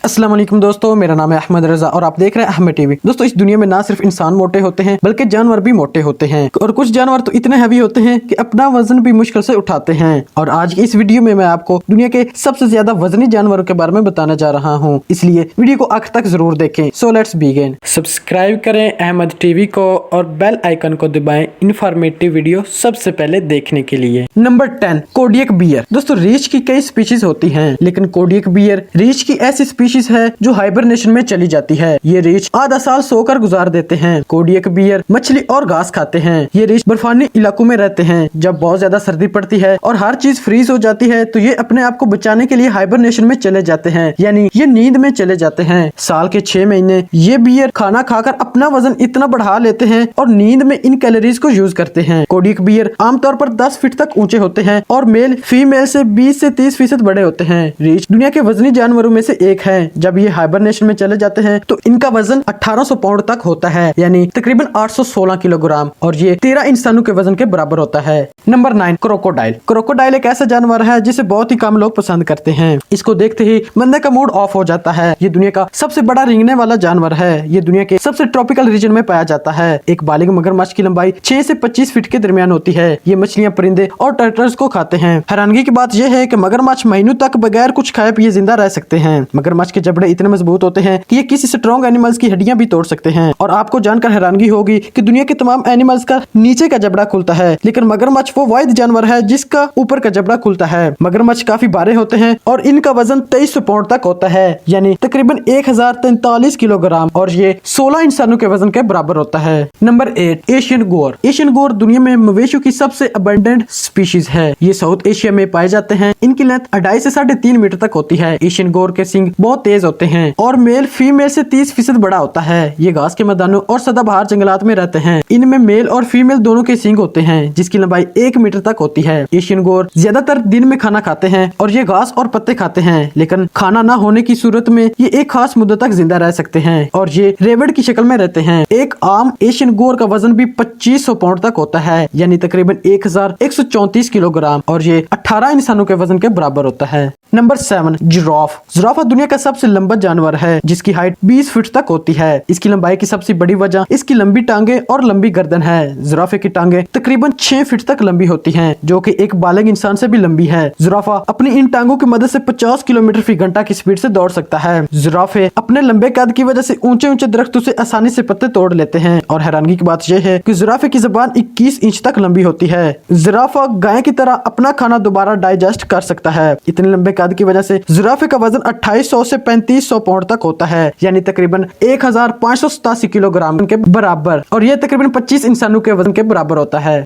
अस्सलाम वालेकुम दोस्तों, मेरा नाम है अहमद रजा और आप देख रहे हैं अहमद टीवी। दोस्तों, इस दुनिया में ना सिर्फ इंसान मोटे होते हैं बल्कि जानवर भी मोटे होते हैं और कुछ जानवर तो इतने हैवी होते हैं कि अपना वजन भी मुश्किल से उठाते हैं। और आज की इस वीडियो में मैं आपको दुनिया के सबसे ज्यादा वजनी जानवरों के बारे में बताने जा रहा हूँ, इसलिए वीडियो को आखिर तक जरूर देखें। So let's begin. सब्सक्राइब करें अहमद टीवी को और बेल आइकन को दबाएं इन्फॉर्मेटिव वीडियो सबसे पहले देखने के लिए। Number 10, Kodiak bear. दोस्तों, रीछ की कई स्पीशीज होती हैं, लेकिन कोडियक बियर रीछ की ऐसी स्पीशीज है जो हाइबरनेशन में चली जाती है। ये रीछ आधा साल सोकर गुजार देते हैं। कोडियक बियर मछली और घास खाते हैं। ये रीछ बर्फानी इलाकों में रहते हैं। जब बहुत ज्यादा सर्दी पड़ती है और हर चीज फ्रीज हो जाती है तो ये अपने आप को बचाने के लिए हाइबरनेशन में चले जाते हैं, यानी ये नींद में चले जाते हैं। साल के 6 महीने ये बियर खाना खाकर अपना वजन इतना बढ़ा लेते हैं और नींद में इन कैलोरीज को यूज करते हैं। कोडियक बियर आमतौर पर 10 फीट तक ऊंचे होते हैं और मेल फीमेल से 20 से 30% बड़े होते हैं। रीछ दुनिया के वजनी जानवरों में से एक है। जब ये हाइबरनेशन में चले जाते हैं तो इनका वजन 1800 पाउंड तक होता है, यानी तकरीबन 816 किलोग्राम, और ये 13 इंसानों के वजन के बराबर होता है। Number 9, crocodile. क्रोकोडाइल एक ऐसा जानवर है जिसे बहुत ही कम लोग पसंद करते हैं। इसको देखते ही बंदे का मूड ऑफ हो जाता है। ये दुनिया का सबसे बड़ा रेंगने वाला जानवर है। ये दुनिया के सबसे ट्रॉपिकल रीजन में पाया जाता है। एक बालिग मगरमच्छ की लंबाई 6 से 25 फीट के दरमियान होती है। ये मछलियां, परिंदे और टर्टल्स को खाते हैं। हैरानगी की बात यह है कि मगरमच्छ महीनों तक बगैर कुछ खाए पिए जिंदा रह सकते हैं। मगरमच्छ के जबड़े इतने मजबूत होते हैं कि ये किसी स्ट्रॉन्ग एनिमल्स की हड्डियां भी तोड़ सकते हैं। और आपको जानकर हैरानगी होगी कि दुनिया के तमाम एनिमल्स का नीचे का जबड़ा खुलता है, लेकिन मगरमच्छ वो वाहिद जानवर है जिसका ऊपर का जबड़ा खुलता है। मगरमच्छ काफी भारे होते हैं और इनका वजन 2300 पाउंड तक होता है, यानी तकरीबन 1043 किलोग्राम, और ये 16 इंसानों के वजन के बराबर होता है। नंबर 8, एशियन गोर। एशियन गोर दुनिया में मवेशियों की सबसे अबंडेंट स्पीशीज है। ये साउथ एशिया में पाए जाते हैं। इनकी लेंथ 2.5 से 3.5 मीटर तक होती है। एशियन गोर के सींग बहुत तेज होते हैं और मेल फीमेल से 30% बड़ा होता है। ये घास के मैदानों और सदाबहार जंगलात में रहते हैं। इनमें मेल और फीमेल दोनों के सींग होते हैं, जिसकी लंबाई 1 मीटर तक होती है। एशियन गोर ज्यादातर दिन में खाना खाते हैं और ये घास और पत्ते खाते हैं, लेकिन खाना न होने की सूरत में ये एक खास मुद्दत तक जिंदा रह सकते हैं और ये रेवड़ की शक्ल में रहते हैं। एक आम एशियन गोर का वजन भी 2500 पाउंड तक होता है, यानी तकरीबन 1134 किलोग्राम, और ये 18 इंसानों के वजन के बराबर होता है। Number 7, giraffe. जिराफ दुनिया का सबसे लंबा जानवर है, जिसकी हाइट 20 फीट तक होती है। इसकी लंबाई की सबसे बड़ी वजह इसकी लंबी टांगे और लंबी गर्दन है। जिराफे की टांगे तकरीबन 6 फीट तक लंबी होती हैं, जो कि एक बालिग इंसान से भी लंबी है। जिराफा अपनी इन टांगों की मदद से 50 किलोमीटर फी घंटा की स्पीड से दौड़ सकता है। जिराफे अपने लंबे कद की वजह से ऊंचे ऊंचे दरख्तों से आसानी से पत्ते तोड़ लेते हैं। और हैरानगी की बात यह है कि जिराफे की जुबान 21 इंच तक लंबी होती है। जिराफा गाय की तरह अपना खाना दोबारा डाइजेस्ट कर सकता है। इतने लंबे कद की वजह से जिराफे का वजन 2800 से 3500 पाउंड तक होता है, यानी तकरीबन 1587 किलोग्राम के बराबर, और यह तकरीबन 25 इंसानों के वजन के बराबर होता है।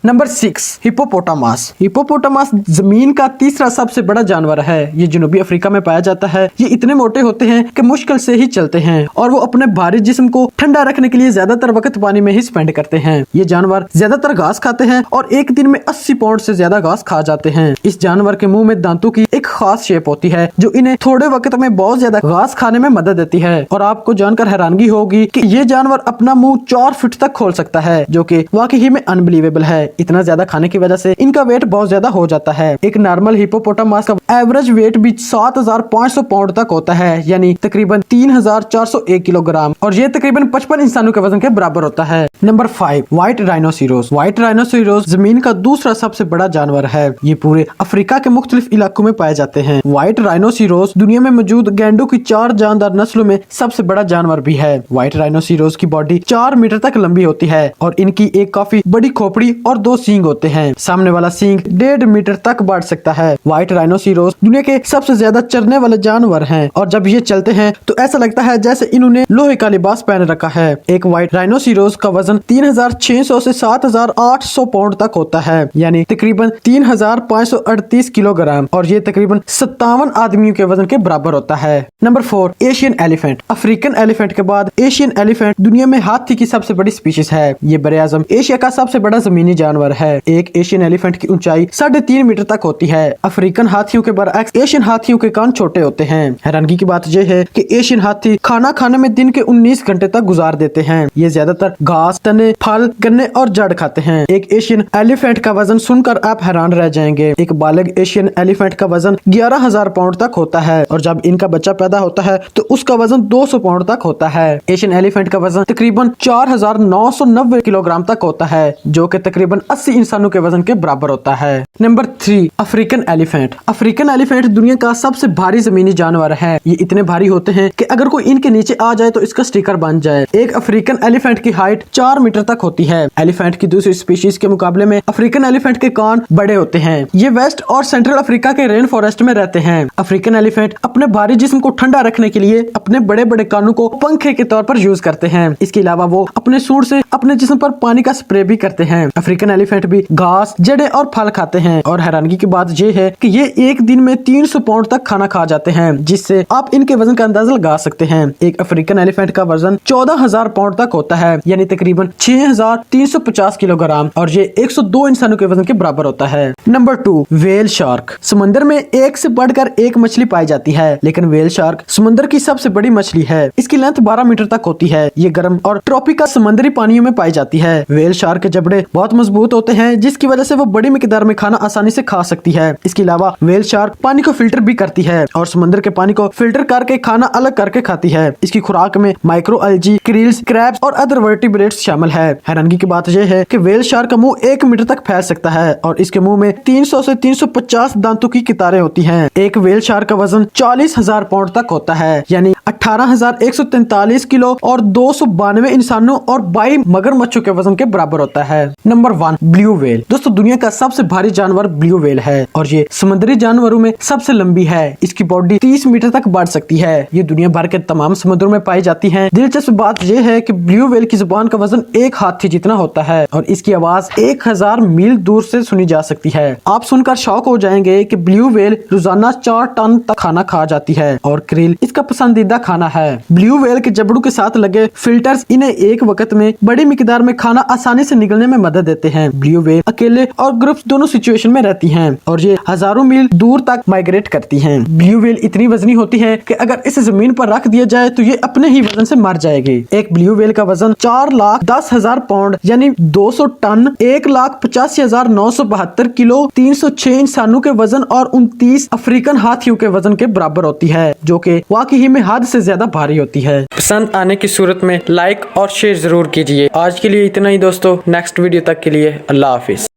Number 6, hippopotamus. हिप्पोपोटामस जमीन का तीसरा सबसे बड़ा जानवर है। ये जनूबी अफ्रीका में पाया जाता है। ये इतने मोटे होते हैं कि मुश्किल से ही चलते हैं और वो अपने भारी जिस्म को ठंडा रखने के लिए ज्यादातर वक्त पानी में ही स्पेंड करते हैं। ये जानवर ज्यादातर घास खाते हैं और एक दिन में 80 पाउंड से ज्यादा घास खा जाते हैं। इस जानवर के मुंह में दांतों की एक खास शेप होती है जो इन्हें थोड़े वक्त में बहुत ज्यादा घास खाने में मदद देती है। और आपको जानकर हैरानगी होगी कि ये जानवर अपना मुंह 4 फीट तक खोल सकता है, जो कि वाकई में अनबिलीवेबल है। इतना ज्यादा खाने की वजह से इनका वेट बहुत ज्यादा हो जाता है। एक नॉर्मल हिप्पोपोटामस का एवरेज वेट भी 7500 पाउंड तक होता है, यानी तकरीबन 3401 किलोग्राम, और ये तकरीबन 55 इंसानों के वजन के बराबर होता है। Number 5, white rhinoceros. White rhinoceros जमीन का दूसरा सबसे बड़ा जानवर है। ये पूरे अफ्रीका के मुख्तलिफ इलाकों में पाए जाते हैं। व्हाइट राइनोसिरोस दुनिया में मौजूद गैंडों की 4 जानदार नस्लों में सबसे बड़ा जानवर भी है। व्हाइट राइनोसिरोस की बॉडी 4 मीटर तक लंबी होती है और इनकी एक काफी बड़ी खोपड़ी और 2 सींग होते हैं। सामने वाला सींग 1.5 मीटर तक बढ़ सकता है। व्हाइट राइनोसिरोस दुनिया के सबसे ज्यादा चरने वाले जानवर हैं और जब ये चलते हैं तो ऐसा लगता है जैसे इन्होंने लोहे का लिबास पहन रखा है। एक व्हाइट राइनोसिरोस का वजन 3600 से 7800 पाउंड तक होता है, यानी तकरीबन 3538 किलोग्राम, और ये तकरीबन 57 आदमियों के वजन के बराबर होता है। Number 4, Asian elephant. African elephant के बाद एशियन एलिफेंट दुनिया में हाथी की सबसे बड़ी स्पीशीज है। ये बरे आजम एशिया का सबसे बड़ा जमीनी जानवर जानवर है। एक एशियन एलिफेंट की ऊंचाई 3.5 मीटर तक होती है। अफ्रीकन हाथियों के बरअक्स एशियन हाथियों के कान छोटे होते हैं। हैरानगी की बात यह है कि एशियन हाथी खाना खाने में दिन के 19 घंटे तक गुजार देते हैं। ये ज्यादातर घास, तने, फल, गन्ने और जड़ खाते हैं। एक एशियन एलिफेंट का वजन सुनकर आप हैरान रह जाएंगे। एक बालिग एशियन एलिफेंट का वजन 11,000 पाउंड तक होता है और जब इनका बच्चा पैदा होता है तो उसका वजन 200 पाउंड तक होता है। एशियन एलिफेंट का वजन तकरीबन 4,990 किलोग्राम तक होता है, जो कि तकरीबन 80 इंसानों के वजन के बराबर होता है। Number 3, African elephant. African elephant दुनिया का सबसे भारी जमीनी जानवर है। ये इतने भारी होते हैं कि अगर कोई इनके नीचे आ जाए तो इसका स्टिकर बन जाए। एक अफ्रीकन एलिफेंट की हाइट 4 मीटर तक होती है। एलिफेंट की दूसरी स्पीशीज के मुकाबले में अफ्रीकन एलिफेंट के कान बड़े होते हैं। ये वेस्ट और सेंट्रल अफ्रीका के रेन फॉरेस्ट में रहते हैं। अफ्रीकन एलिफेंट अपने भारी जिस्म को ठंडा रखने के लिए अपने बड़े बड़े कानों को पंखे के तौर पर यूज करते हैं। इसके अलावा वो अपने सूंड से अपने जिस्म पर पानी का स्प्रे भी करते हैं। अफ्रीकन एलिफेंट भी घास, जड़ें और फल खाते हैं और हैरानगी की बात यह है कि ये एक दिन में 300 पाउंड तक खाना खा जाते हैं, जिससे आप इनके वजन का अंदाजा लगा सकते हैं। एक अफ्रीकन एलिफेंट का वजन 14,000 पाउंड तक होता है, यानी तकरीबन 6,350 किलोग्राम, और ये 102 इंसानों के वजन के बराबर होता है। Number 2, whale shark. समंदर में एक से बढ़कर एक मछली पाई जाती है, लेकिन व्हेल शार्क समंदर की सबसे बड़ी मछली है। इसकी लेंथ 12 मीटर तक होती है। ये गर्म और ट्रॉपिकल समुद्री पानियों में पाई जाती है। व्हेल शार्क के जबड़े बहुत मजबूत होते हैं, जिसकी वजह से वो बड़ी मिकदार में खाना आसानी से खा सकती है। इसके अलावा व्हेल शार्क पानी को फिल्टर भी करती है और समुद्र के पानी को फिल्टर करके खाना अलग करके खाती है। इसकी खुराक में माइक्रो अल्जी, क्रिल्स, क्रैब्स और अदर वर्टिब्रेट्स शामिल है। हैरानगी की बात यह है कि व्हेल शार्क का मुंह 1 मीटर तक फैल सकता है और इसके मुंह में 300 से 350 दांतों की कितारें होती हैं। एक व्हेल शार्क का वजन 40,000 पाउंड तक होता है, यानी 18,143 किलो, और 292 इंसानों और 22 मगरमच्छों के वजन के बराबर होता है। Number 1, blue whale. दोस्तों, दुनिया का सबसे भारी जानवर ब्लू व्हेल है और ये समुद्री जानवरों में सबसे लंबी है। इसकी बॉडी 30 मीटर तक बढ़ सकती है। ये दुनिया भर के तमाम समुद्रों में पाई जाती है। दिलचस्प बात यह है कि ब्लू व्हेल की जुबान का वजन एक हाथी जितना होता है और इसकी आवाज 1000 मील दूर से सुनी जा सकती है। आप सुनकर शॉक हो जाएंगे कि ब्लू व्हेल रोजाना 4 टन तक खाना खा जाती है और क्रिल इसका पसंदीदा खाना है। ब्लू व्हेल के जबड़ों के साथ लगे फिल्टर्स इन्हें एक वक्त में बड़ी मिकदार में खाना आसानी से निकलने में मदद देते हैं। ब्लू व्हेल अकेले और ग्रुप्स दोनों सिचुएशन में रहती हैं और ये हजारों मील दूर तक माइग्रेट करती हैं। ब्लू व्हेल इतनी वजनी होती है कि अगर इसे जमीन पर रख दिया जाए तो ये अपने ही वजन से मर जाएगी। एक ब्लू व्हेल का वजन 4,10,000 पाउंड यानी 200 टन, 1,85,972 किलो, 306 इंसानों के वजन और 29 अफ्रीकन हाथियों के वजन के बराबर होती है, जो कि वाकई में हद से ज्यादा भारी होती है। पसंद आने की सूरत में लाइक और शेयर जरूर कीजिए। आज के लिए इतना ही दोस्तों, नेक्स्ट वीडियो तक के लिए अल्लाह हाफिज।